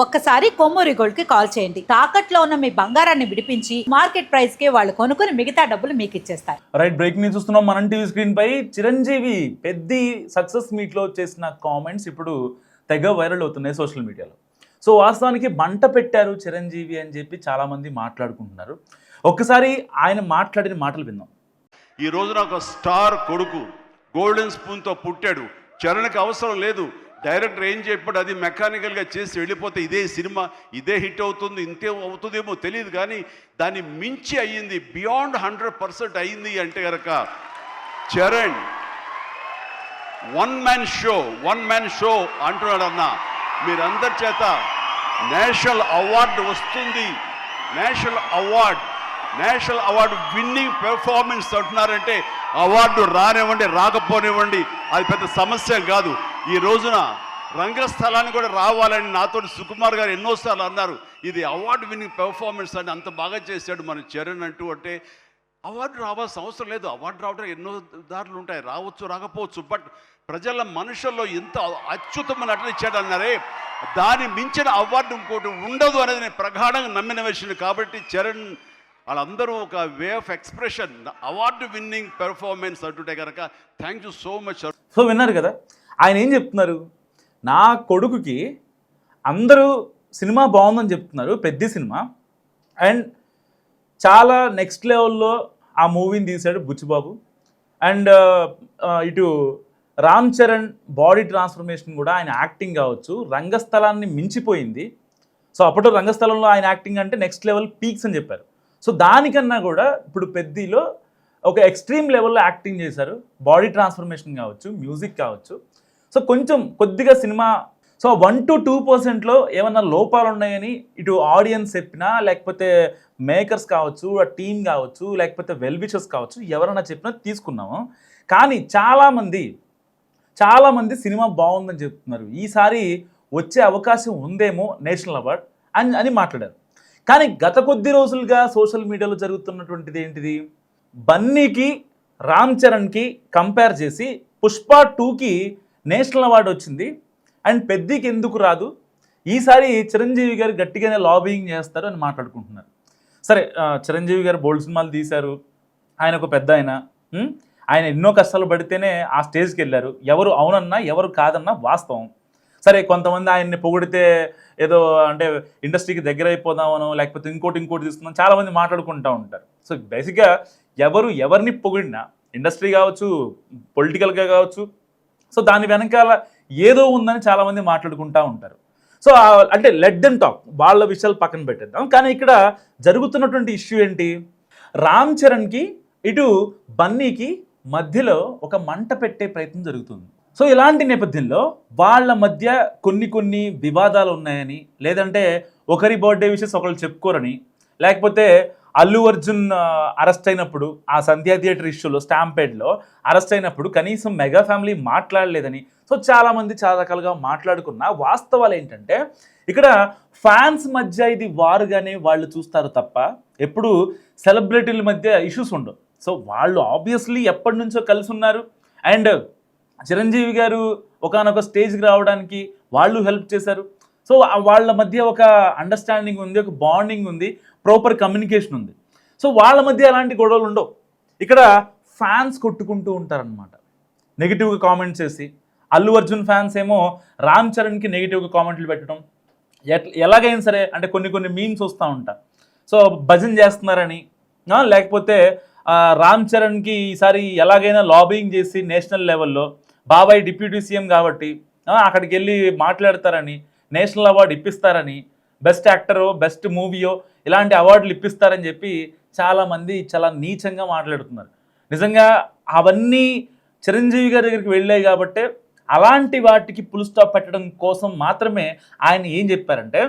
ఒక్కసారి కొమ్మూరి గోల్డ్ కి కాల్ చేయండి. తాకట్లో ఉన్న మీ బంగారాన్ని విడిపించి మార్కెట్ ప్రైస్ కి వాళ్ళు కొనుక్కుని మిగతా డబ్బులు మీకు ఇచ్చేస్తారు. రైట్, బ్రేక్ ని చూస్తున్నాం మనం టీవీ స్క్రీన్ పై. చిరంజీవి పెద్ద సక్సెస్ మీట్ లో చేసిన కామెంట్స్ ఇప్పుడు తెగ వైరల్ అవుతున్నాయి సోషల్ మీడియాలో. సో వాస్తవానికి మంట పెట్టారు చిరంజీవి అని చెప్పి చాలా మంది మాట్లాడుకుంటున్నారు. ఒక్కసారి ఆయన మాట్లాడిన మాటలు విందాం. ఈ రోజున ఒక స్టార్ కొడుకు గోల్డెన్ స్పూన్తో పుట్టాడు. చరణ్కి అవసరం లేదు. డైరెక్టర్ ఏం చెప్పాడు అది మెకానికల్గా చేసి వెళ్ళిపోతే ఇదే సినిమా ఇదే హిట్ అవుతుంది, ఇంతే అవుతుందేమో తెలియదు, కానీ దాన్ని మించి అయ్యింది. బియాండ్ 100% అయ్యింది అంటే కనుక చరణ్ వన్ మ్యాన్ షో అంటున్నాడు. అన్న మీరందరి చేత నేషనల్ అవార్డు వస్తుంది. నేషనల్ అవార్డు విన్నింగ్ పెర్ఫార్మెన్స్ అంటున్నారంటే అవార్డు రానివ్వండి రాకపోనివ్వండి అది పెద్ద సమస్య కాదు. ఈ రోజున రంగస్థలాన్ని కూడా రావాలని నాతో సుకుమార్ గారు ఎన్నోసార్లు అన్నారు. ఇది అవార్డు విన్నింగ్ పెర్ఫార్మెన్స్ అని అంత బాగా చేశాడు మన చరణ్ అంటూ. అంటే అవార్డు రావాల్సిన అవసరం లేదు. అవార్డు రావడం ఎన్నో దారులు ఉంటాయి, రావచ్చు రాకపోవచ్చు. బట్ ప్రజల మనుషుల్లో ఎంత అత్యుత్తమ నటన ఇచ్చాడు అన్నారే, దాన్ని మించిన అవార్డు ఇంకోటి ఉండదు అనేది నేను ప్రగాఢంగా నమ్మిన విషయం. కాబట్టి చరణ్ వాళ్ళందరూ ఒక way of expression award winning performance అంటుంటే కనుక thank you so much. So విన్నారు కదా ఆయన ఏం చెప్తున్నారు. నా కొడుకుకి అందరూ సినిమా బాగుందని చెప్తున్నారు, పెద్ద సినిమా, అండ్ చాలా నెక్స్ట్ లెవెల్లో ఆ మూవీని తీశాడు బుచ్చిబాబు. అండ్ ఇటు రామ్ చరణ్ బాడీ ట్రాన్స్ఫర్మేషన్ కూడా ఆయన యాక్టింగ్ కావచ్చు రంగస్థలాన్ని మించిపోయింది. సో అప్పట్లో రంగస్థలంలో ఆయన యాక్టింగ్ అంటే నెక్స్ట్ లెవెల్ పీక్స్ అని చెప్పారు. సో దానికన్నా కూడా ఇప్పుడు పెద్దలో ఒక ఎక్స్ట్రీమ్ లెవెల్లో యాక్టింగ్ చేశారు. బాడీ ట్రాన్స్ఫర్మేషన్ కావచ్చు, మ్యూజిక్ కావచ్చు. సో కొద్దిగా సినిమా 1 to 2%లో ఏమన్నా లోపాలు ఉన్నాయని ఇటు ఆడియన్స్ చెప్పినా, లేకపోతే మేకర్స్ కావచ్చు, ఆ టీం కావచ్చు, లేకపోతే వెల్ విషర్స్ కావచ్చు, ఎవరన్నా చెప్పినా తీసుకున్నాము. కానీ చాలామంది సినిమా బాగుందని చెప్తున్నారు, ఈసారి వచ్చే అవకాశం ఉందేమో నేషనల్ అవార్డ్ అని మాట్లాడారు. కానీ గత కొద్ది రోజులుగా సోషల్ మీడియాలో జరుగుతున్నటువంటిది ఏంటిది, బన్నీకి రామ్ చరణ్కి కంపేర్ చేసి పుష్ప 2కి నేషనల్ అవార్డు వచ్చింది అండ్ పెద్దికి ఎందుకు రాదు, ఈసారి చిరంజీవి గారు గట్టిగానే లాబింగ్ చేస్తారు అని మాట్లాడుకుంటున్నారు. సరే, చిరంజీవి గారు బోల్డ్ సినిమాలు తీశారు, ఆయన ఒక పెద్ద ఆయన ఎన్నో కష్టాలు పడితేనే ఆ స్టేజ్కి వెళ్ళారు. ఎవరు అవునన్నా ఎవరు కాదన్నా వాస్తవం. సరే, కొంతమంది ఆయన్ని పొగిడితే ఏదో అంటే ఇండస్ట్రీకి దగ్గర అయిపోదామనో లేకపోతే ఇంకోటి తీసుకుందాం చాలామంది మాట్లాడుకుంటూ ఉంటారు. సో బేసిక్గా ఎవరిని పొగిడినా, ఇండస్ట్రీ కావచ్చు, పొలిటికల్గా కావచ్చు, సో దాని వెనకాల ఏదో ఉందని చాలామంది మాట్లాడుకుంటూ ఉంటారు. సో అంటే లెట్ దెమ్ టాక్, వాళ్ళ విషయాలు పక్కన పెట్టేద్దాం. కానీ ఇక్కడ జరుగుతున్నటువంటి ఇష్యూ ఏంటి, రామ్ చరణ్కి ఇటు బన్నీకి మధ్యలో ఒక మంట పెట్టే ప్రయత్నం జరుగుతుంది. సో ఇలాంటి నేపథ్యంలో వాళ్ళ మధ్య కొన్ని వివాదాలు ఉన్నాయని, లేదంటే ఒకరి బర్త్డే విషయస్ ఒకళ్ళు చెప్పుకోరని, లేకపోతే అల్లు అర్జున్ అరెస్ట్ అయినప్పుడు ఆ సంధ్యా థియేటర్ ఇష్యూలో స్టాంపేడ్లో అరెస్ట్ అయినప్పుడు కనీసం మెగా ఫ్యామిలీ మాట్లాడలేదని, సో చాలామంది చాలా రకాలుగా మాట్లాడుకున్న వాస్తవాలు ఏంటంటే ఇక్కడ ఫ్యాన్స్ మధ్య ఇది వారుగానే వాళ్ళు చూస్తారు తప్ప ఎప్పుడు సెలబ్రిటీల మధ్య ఇష్యూస్ ఉండవు. సో వాళ్ళు ఆబ్వియస్లీ ఎప్పటి నుంచో కలిసి ఉన్నారు. అండ్ చిరంజీవి గారు ఒకానొక స్టేజ్కి రావడానికి వాళ్ళు హెల్ప్ చేశారు. సో వాళ్ళ మధ్య ఒక అండర్స్టాండింగ్ ఉంది, ఒక బాండింగ్ ఉంది, ప్రాపర్ కమ్యూనికేషన్ ఉంది. సో వాళ్ళ మధ్య ఎలాంటి గొడవలు ఉండవు. ఇక్కడ ఫ్యాన్స్ కొట్టుకుంటూ ఉంటారనమాట, నెగిటివ్గా కామెంట్స్ చేసి. అల్లు అర్జున్ ఫ్యాన్స్ ఏమో రామ్ చరణ్కి నెగిటివ్గా కామెంట్లు పెట్టడం, ఎలాగైనా సరే అంటే కొన్ని మీమ్స్ వస్తూ ఉంటాయి. సో భజన చేస్తున్నారని, లేకపోతే రామ్ చరణ్కి ఈసారి ఎలాగైనా లాబింగ్ చేసి నేషనల్ లెవెల్లో బాబాయ్ డిప్యూటీ సీఎం కాబట్టి అక్కడికి వెళ్ళి మాట్లాడతారని, నేషనల్ అవార్డు ఇప్పిస్తారని, బెస్ట్ యాక్టరో బెస్ట్ మూవీయో ఇలాంటి అవార్డులు ఇప్పిస్తారని చెప్పి చాలామంది చాలా నీచంగా మాట్లాడుతున్నారు. నిజంగా అవన్నీ చిరంజీవి గారి దగ్గరికి వెళ్ళాయి కాబట్టి అలాంటి వాటికి ఫుల్ స్టాప్ పెట్టడం కోసం మాత్రమే ఆయన ఏం చెప్పారంటే,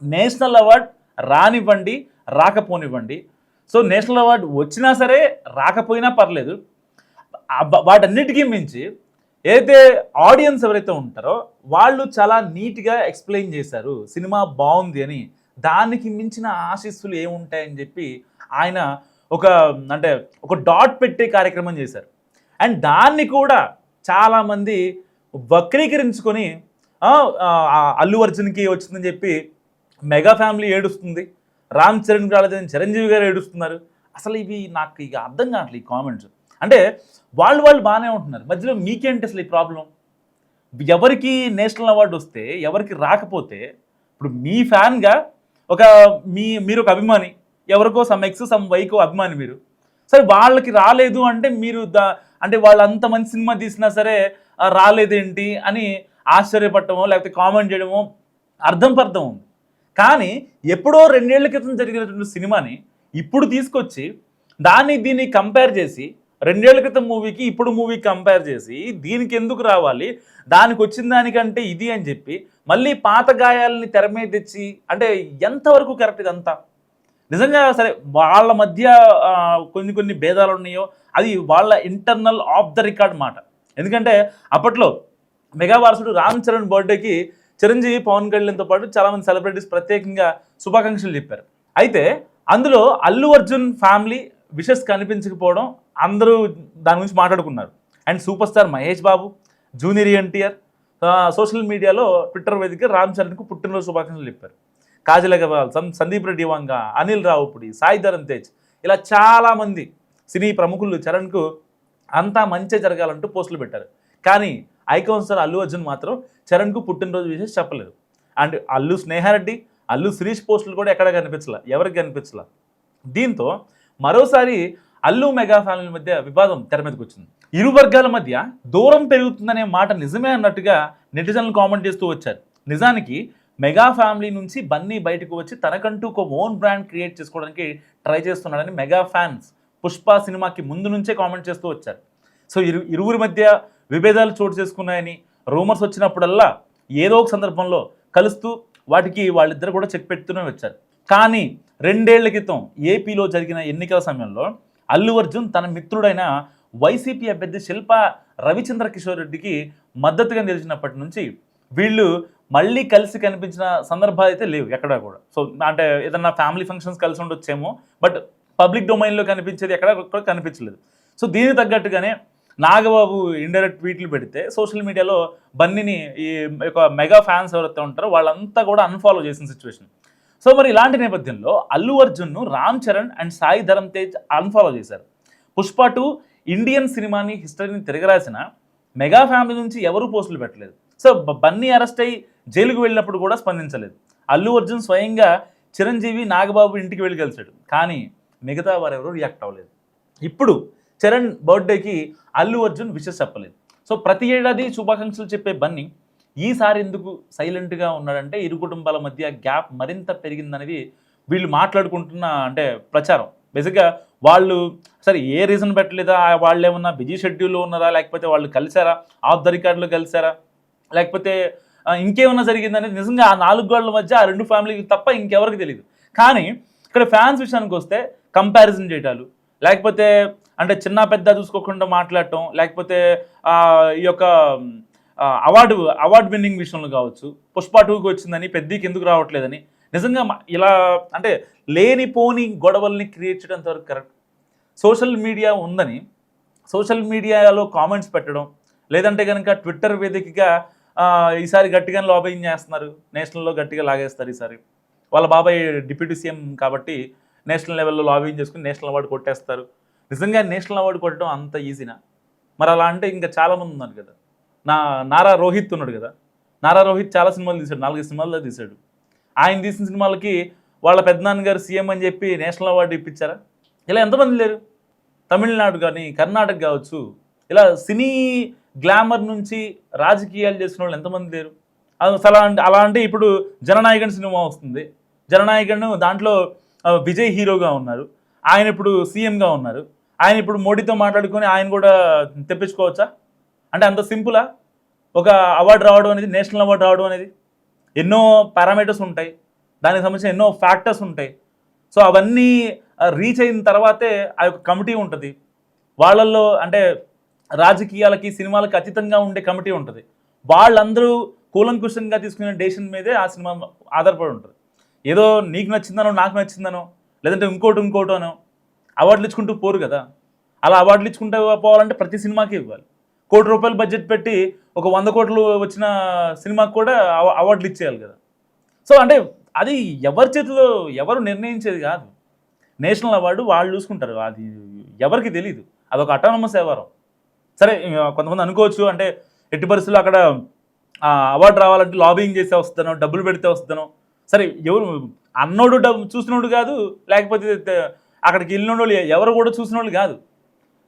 నేషనల్ అవార్డు రానివ్వండి రాకపోనివ్వండి, సో నేషనల్ అవార్డు వచ్చినా సరే రాకపోయినా పర్లేదు, వాటన్నిటికీ మించి ఏదైతే ఆడియన్స్ ఎవరైతే ఉంటారో వాళ్ళు చాలా నీట్గా ఎక్స్ప్లెయిన్ చేశారు సినిమా బాగుంది అని, దానికి మించిన ఆశీస్సులు ఏముంటాయని చెప్పి ఆయన ఒక డాట్ పెట్టే కార్యక్రమం చేశారు. అండ్ దాన్ని కూడా చాలామంది వక్రీకరించుకొని అల్లు అర్జున్కి వచ్చిందని చెప్పి మెగా ఫ్యామిలీ ఏడుస్తుంది, రామ్ చరణ్ రాలేదని చిరంజీవి గారు ఏడుస్తున్నారు. అసలు ఇవి నాకు ఇక అర్థం కావట్లేదు ఈ కామెంట్స్. అంటే వాళ్ళు బాగానే ఉంటున్నారు, మధ్యలో మీకేంటి అసలు ఈ ప్రాబ్లం? ఎవరికి నేషనల్ అవార్డు వస్తే ఎవరికి రాకపోతే, ఇప్పుడు మీ ఫ్యాన్గా మీరు ఒక అభిమాని, ఎవరికో సమ్ ఎక్స్ సమ్ వైకో అభిమాని మీరు, సరే వాళ్ళకి రాలేదు అంటే మీరు అంటే వాళ్ళు అంత మంచి సినిమా తీసినా సరే రాలేదేంటి అని ఆశ్చర్యపడటమో లేకపోతే కామెంట్ చేయడమో అర్థం ఉంది. కానీ ఎప్పుడో 2 ఏళ్ల క్రితం జరిగినటువంటి సినిమాని ఇప్పుడు తీసుకొచ్చి దీన్ని కంపేర్ చేసి 2 ఏళ్ల క్రితం మూవీకి ఇప్పుడు మూవీకి కంపేర్ చేసి దీనికి ఎందుకు రావాలి, దానికి వచ్చిన దానికంటే ఇది అని చెప్పి మళ్ళీ పాత గాయాలని తెర మీద తెచ్చి, అంటే ఎంతవరకు కరెక్ట్ ఇదంతా? నిజంగా సరే వాళ్ళ మధ్య కొన్ని భేదాలు ఉన్నాయో అది వాళ్ళ ఇంటర్నల్ ఆఫ్ ద రికార్డ్ మాట. ఎందుకంటే అప్పట్లో మెగా వారసుడు రామ్ చరణ్ బర్త్డేకి చిరంజీవి, పవన్ కళ్యాణ్తో పాటు చాలామంది సెలబ్రిటీస్ ప్రత్యేకంగా శుభాకాంక్షలు చెప్పారు. అయితే అందులో అల్లు అర్జున్ ఫ్యామిలీ విషెస్ కనిపించకపోవడం అందరూ దాని గురించి మాట్లాడుకున్నారు. And super star Mahesh Babu, junior NTR social మీడియాలో ట్విట్టర్ వేదిక రామ్ చరణ్కు పుట్టినరోజు శుభాకాంక్షలు చెప్పారు. కాజల్ అగర్వాల్, సందీప్ రెడ్డి వంగ, అనిల్ రావుపుడి, సాయి ధరమ్ తేజ్, ఇలా చాలామంది సినీ ప్రముఖులు చరణ్కు అంతా మంచి జరగాలంటూ పోస్టులు పెట్టారు. కానీ ఐకాన్ స్టార్ అల్లు అర్జున్ మాత్రం చరణ్కు పుట్టినరోజు విషయం చెప్పలేదు. అండ్ అల్లు స్నేహారెడ్డి, అల్లు శిరీష్ పోస్టులు కూడా ఎక్కడ కనిపించలా, ఎవరికి కనిపించలా. దీంతో మరోసారి అల్లు మెగా ఫ్యామిలీ మధ్య వివాదం తెర మీదకి వచ్చింది. ఇరు వర్గాల మధ్య దూరం పెరుగుతుందనే మాట నిజమే అన్నట్టుగా నెటిజన్లు కామెంట్ చేస్తూ వచ్చారు. నిజానికి మెగా ఫ్యామిలీ నుంచి బన్నీ బయటకు వచ్చి తనకంటూ ఒక ఓన్ బ్రాండ్ క్రియేట్ చేసుకోవడానికి ట్రై చేస్తున్నాడని మెగా ఫ్యాన్స్ పుష్ప సినిమాకి ముందు నుంచే కామెంట్ చేస్తూ వచ్చారు. సో ఇరువురి మధ్య విభేదాలు చోటు చేసుకున్నాయని రూమర్స్ వచ్చినప్పుడల్లా ఏదో ఒక సందర్భంలో కలుస్తూ వాటికి వాళ్ళిద్దరు కూడా చెక్ పెడుతూనే వచ్చారు. కానీ 2 ఏళ్ల క్రితం ఏపీలో జరిగిన ఎన్నికల సమయంలో అల్లు అర్జున్ తన మిత్రుడైన వైసీపీ అభ్యర్థి శిల్పా రవిచంద్ర కిషోర్ రెడ్డికి మద్దతుగా నిలిచినప్పటి నుంచి వీళ్ళు మళ్ళీ కలిసి కనిపించిన సందర్భాలు అయితే లేవు ఎక్కడా కూడా. సో అంటే ఏదన్నా ఫ్యామిలీ ఫంక్షన్స్ కలిసి ఉండొచ్చేమో, బట్ పబ్లిక్ డొమైన్లో కనిపించేది ఎక్కడ కూడా కనిపించలేదు. సో దీనికి తగ్గట్టుగానే నాగబాబు ఇండైరెక్ట్ ట్వీట్లు పెడితే సోషల్ మీడియాలో బన్నీని ఈ యొక్క మెగా ఫ్యాన్స్ ఎవరైతే ఉంటారో వాళ్ళంతా కూడా అన్ఫాలో చేసిన సిచ్యువేషన్. సో మరి ఇలాంటి నేపథ్యంలో అల్లు అర్జున్ను రామ్ చరణ్ అండ్ సాయి ధరమ్ తేజ్ అన్ఫాలో చేశారు. పుష్ప 2 ఇండియన్ సినిమాని హిస్టరీని తిరగరాసిన మెగా ఫ్యామిలీ నుంచి ఎవరూ పోస్టులు పెట్టలేదు. సో బన్నీ అరెస్ట్ అయ్యి జైలుకు వెళ్ళినప్పుడు కూడా స్పందించలేదు. అల్లు అర్జున్ స్వయంగా చిరంజీవి, నాగబాబు ఇంటికి వెళ్ళి కలిశాడు, కానీ మిగతా వారెవరూ రియాక్ట్ అవ్వలేదు. ఇప్పుడు చరణ్ బర్త్డేకి అల్లు అర్జున్ విషెస్ చెప్పలేదు. సో ప్రతి ఏడాది శుభాకాంక్షలు చెప్పే బన్నీ ఈసారి ఎందుకు సైలెంట్గా ఉన్నాడంటే ఇరు కుటుంబాల మధ్య గ్యాప్ మరింత పెరిగిందనేది వీళ్ళు మాట్లాడుకుంటున్న అంటే ప్రచారం. బేసిక్గా వాళ్ళు సరే ఏ రీజన్ పెట్టలేదా, వాళ్ళు ఏమన్నా బిజీ షెడ్యూల్లో ఉన్నారా, లేకపోతే వాళ్ళు కలిసారా, ఆఫ్ ద రికార్డులో కలిసారా, లేకపోతే ఇంకేమన్నా జరిగిందనేది నిజంగా ఆ 4 గోడల మధ్య ఆ 2 ఫ్యామిలీకి తప్ప ఇంకెవరికి తెలియదు. కానీ ఇక్కడ ఫ్యాన్స్ విషయానికి వస్తే కంపారిజన్ చేయటాలు, లేకపోతే అంటే చిన్న పెద్ద చూసుకోకుండా మాట్లాడటం, లేకపోతే ఈ యొక్క అవార్డు విన్నింగ్ విషయంలో కావచ్చు, పుష్ప 2కి వచ్చిందని పెద్దకి ఎందుకు రావట్లేదని నిజంగా ఇలా అంటే లేనిపోని గొడవల్ని క్రియేట్ చేయడం అంతవరకు కరెక్ట్. సోషల్ మీడియా ఉందని సోషల్ మీడియాలో కామెంట్స్ పెట్టడం, లేదంటే కనుక ట్విట్టర్ వేదికగా ఈసారి గట్టిగా లాబింగ్ చేస్తున్నారు, నేషనల్లో గట్టిగా లాగేస్తారు. ఈసారి వాళ్ళ బాబాయ్ డిప్యూటీ సీఎం కాబట్టి నేషనల్ లెవెల్లో లాబింగ్ చేసుకుని నేషనల్ అవార్డు కొట్టేస్తారు. నిజంగా నేషనల్ అవార్డు కొట్టడం అంత ఈజీనా? మరి అలా అంటే ఇంకా చాలామంది ఉన్నారు కదా. నారా రోహిత్ ఉన్నాడు కదా, నారా రోహిత్ చాలా సినిమాలు తీశాడు, 4 సినిమాల్లో తీశాడు. ఆయన తీసిన సినిమాలకి వాళ్ళ పెద్దనాన్నగారు సీఎం అని చెప్పి నేషనల్ అవార్డు ఇప్పించారా? ఇలా ఎంతమంది లేరు? తమిళనాడు కానీ కర్ణాటక కావచ్చు, ఇలా సినీ గ్లామర్ నుంచి రాజకీయాలు చేసిన వాళ్ళు ఎంతమంది లేరు? అలా అంటే ఇప్పుడు జననాయకుని సినిమా వస్తుంది, జననాయకుడు దాంట్లో విజయ్ హీరోగా ఉన్నారు, ఆయన ఇప్పుడు సీఎంగా ఉన్నారు, ఆయన ఇప్పుడు మోడీతో మాట్లాడుకొని ఆయన కూడా తెప్పించుకోవచ్చా? అంటే అంత సింపులా ఒక అవార్డు రావడం అనేది, నేషనల్ అవార్డు రావడం అనేది? ఎన్నో పారామీటర్స్ ఉంటాయి, దానికి సంబంధించిన ఎన్నో ఫ్యాక్టర్స్ ఉంటాయి. సో అవన్నీ రీచ్ అయిన తర్వాతే ఆ యొక్క కమిటీ ఉంటుంది. వాళ్ళల్లో అంటే రాజకీయాలకి సినిమాలకి అతీతంగా ఉండే కమిటీ ఉంటుంది. వాళ్ళందరూ కూలంకుషంగా తీసుకునే డెసిషన్ మీదే ఆ సినిమా ఆధారపడి ఉంటుంది. ఏదో నీకు నచ్చిందనో నాకు నచ్చిందనో లేదంటే ఇంకోటోనో అవార్డులు ఇచ్చుకుంటూ పోరు కదా. అలా అవార్డులు ఇచ్చుకుంటూ పోవాలంటే ప్రతి సినిమాకి ఇవ్వాలి. ₹1 కోటి బడ్జెట్ పెట్టి ఒక 100 కోట్లు వచ్చిన సినిమాకి కూడా అవార్డులు ఇచ్చేయాలి కదా. సో అంటే అది ఎవరి చేతిలో ఎవరు నిర్ణయించేది కాదు. నేషనల్ అవార్డు వాళ్ళు చూసుకుంటారు, అది ఎవరికి తెలియదు, అదొక అటానమస్ వ్యవహారం. సరే కొంతమంది అనుకోవచ్చు అంటే ఎట్టి పరిస్థితుల్లో అక్కడ అవార్డు రావాలంటే లాబింగ్ చేస్తే వస్తానో, డబ్బులు పెడితే వస్తానో. సరే ఎవరు అన్నోడు చూసినోడు కాదు, లేకపోతే అక్కడికి వెళ్ళిన వాళ్ళు ఎవరు కూడా చూసిన వాళ్ళు కాదు.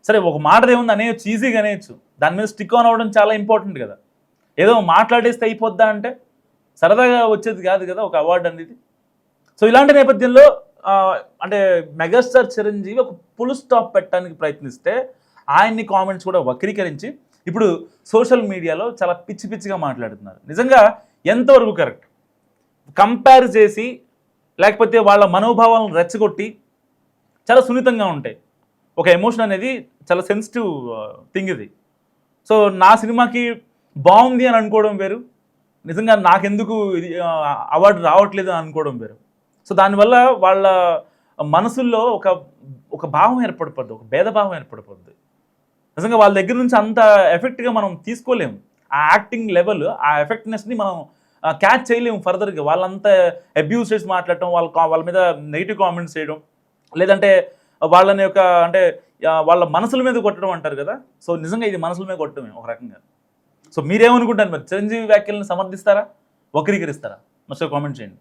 సరే ఒక మాట ఏముంది అనేయచ్చు, ఈజీగా అనేయచ్చు. దాని మీద స్టిక్ ఆన్ అవ్వడం చాలా ఇంపార్టెంట్ కదా. ఏదో మాట్లాడేస్తే అయిపోద్దా అంటే సరదాగా వచ్చేది కాదు కదా ఒక అవార్డు అనేది. సో ఇలాంటి నేపథ్యంలో అంటే మెగాస్టార్ చిరంజీవి ఒక ఫుల్ స్టాప్ పెట్టడానికి ప్రయత్నిస్తే ఆయన్ని కామెంట్స్ కూడా వక్రీకరించి ఇప్పుడు సోషల్ మీడియాలో చాలా పిచ్చి పిచ్చిగా మాట్లాడుతున్నారు. నిజంగా ఎంతవరకు కరెక్ట్? కంపేర్ చేసి లేకపోతే వాళ్ళ మనోభావాలను రెచ్చగొట్టి చాలా సున్నితంగా ఉంటాయి. ఒక ఎమోషన్ అనేది చాలా సెన్సిటివ్ థింగ్ ఇది. సో నా సినిమాకి బాగుంది అని అనుకోవడం వేరు, నిజంగా నాకెందుకు ఇది అవార్డు రావట్లేదు అని అనుకోవడం వేరు. సో దానివల్ల వాళ్ళ మనసుల్లో ఒక భావం ఏర్పడిపోద్ది, ఒక భేదభావం ఏర్పడిపోద్ది. నిజంగా వాళ్ళ దగ్గర నుంచి అంత ఎఫెక్ట్గా మనం తీసుకోలేము. ఆ యాక్టింగ్ లెవెల్, ఆ ఎఫెక్ట్నెస్ని మనం క్యాచ్ చేయలేము ఫర్దర్గా. వాళ్ళంతా అబ్యూస్ చేసి మాట్లాడటం, వాళ్ళ మీద నెగిటివ్ కామెంట్స్ చేయడం, లేదంటే వాళ్ళని యొక్క అంటే వాళ్ళ మనసుల మీద కొట్టడం అంటారు కదా. సో నిజంగా ఇది మనసుల మీద కొట్టడమే ఒక రకంగా. సో మీరేమనుకుంటారు మరి? చిరంజీవి వ్యాఖ్యలను సమర్థిస్తారా, వక్రీకరిస్తారా? మస్తు కామెంట్ చేయండి.